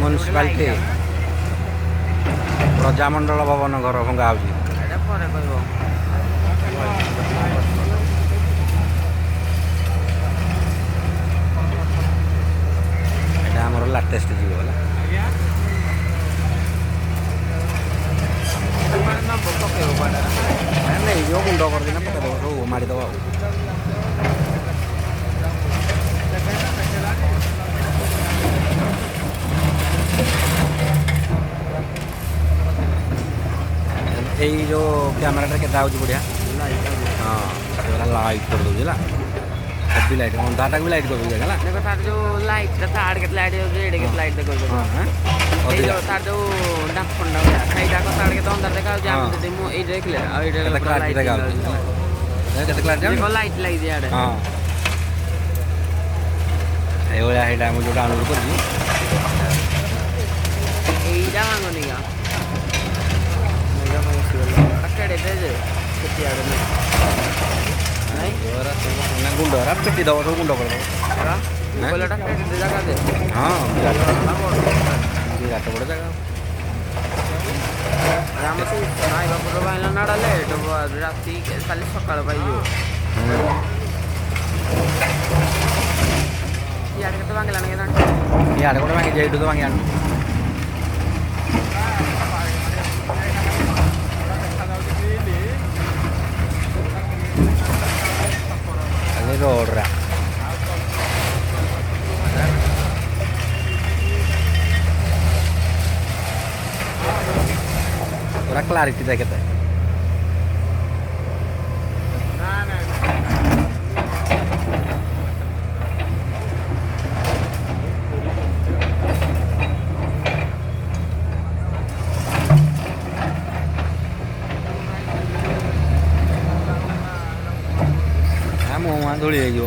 municipality Prajamandal भवन घर भंगा हो आमर लाटेस्ट जीव गला नहीं जो गुंड कर देना पकड़ दो मारी दब यही जो कैमेरा के बढ़िया हाँ लाइट कर दूसरी सभी लाइट अंधार भी लाइट कर दूसरी देखो तार जो लाइट तार के लाइट एडे के लाइट देखो तार जो डाक फंडा खाई डाक तार के तो अंदर देखा जाम दे मो ए देख ले आ ए लाइट देखा केते क्लास देखो लाइट लग दिया हां ए ओला हेडा मु जो डाउनलोड कर दी ए जा मांगो निगा अकेडे दे जे किती आडे नहीं ओरा तो ना गुंडो रा पिटी दो तो गुंडो कर दो हां कोलटा पिटी दे जगह दे हां विराट बड़ जगह राम से नाई बापुर बाइला नाडाले तो राती खाली सकाळ पाइयो यार के तो बांगला नहीं ना यार को बांगे जेडू तो बांगे रोड रा पूरा क्लैरिटी देखते हैं मुँह धूली हो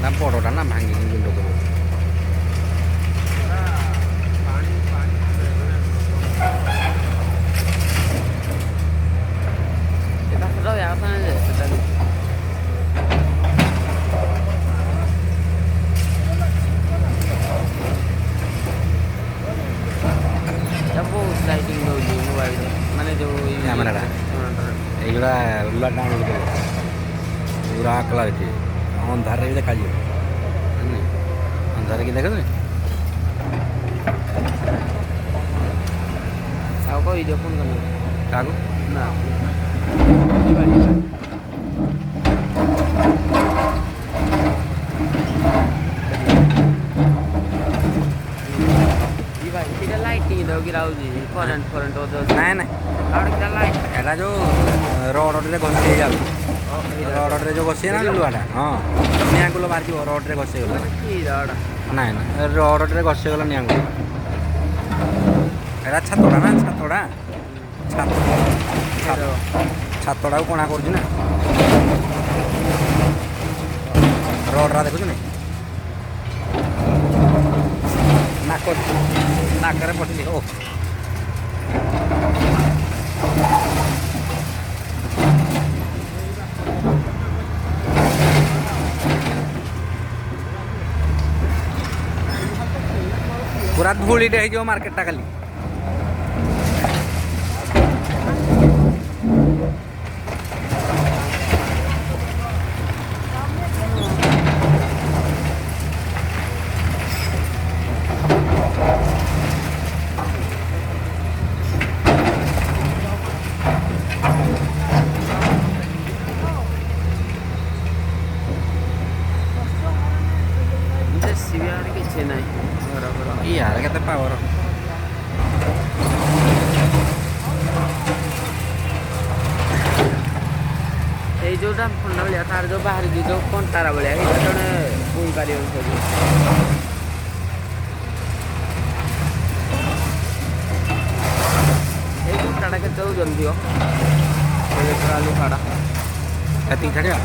ना पड़ोटा ना भांगी गुंड कर माने जो कैमरा एगुड़ा डाउनलोड कर पूरा क्लैरिटी अंधार भी देखा अंधार की देख वीडियो फोन कर ना लाइटिंग दो गिराऊ जी करंट करंट हो नहीं नहीं और क्या लाइट एटा जो रोड रे घसी जाउ रोड रे जो घसी ना लुआटा हां नियांगुलो मार जी रोड रे घसी गला की रोड नहीं नहीं रोड रे घसी गला नियांगुलो एटा छतोड़ा ना छतोड़ा छतोड़ा को कोना कर ना रोड रा देखु नहीं नाकरे पड़ती ओ पूरा धूलीटे हो मार्केटा खाली यार केते पावर এই जोटा फंडा भाया तार जो बाहर जो कंटारा भाया जड़े पुई पार गुटाटा के जल्दी आलू खाड़ा छाड़ा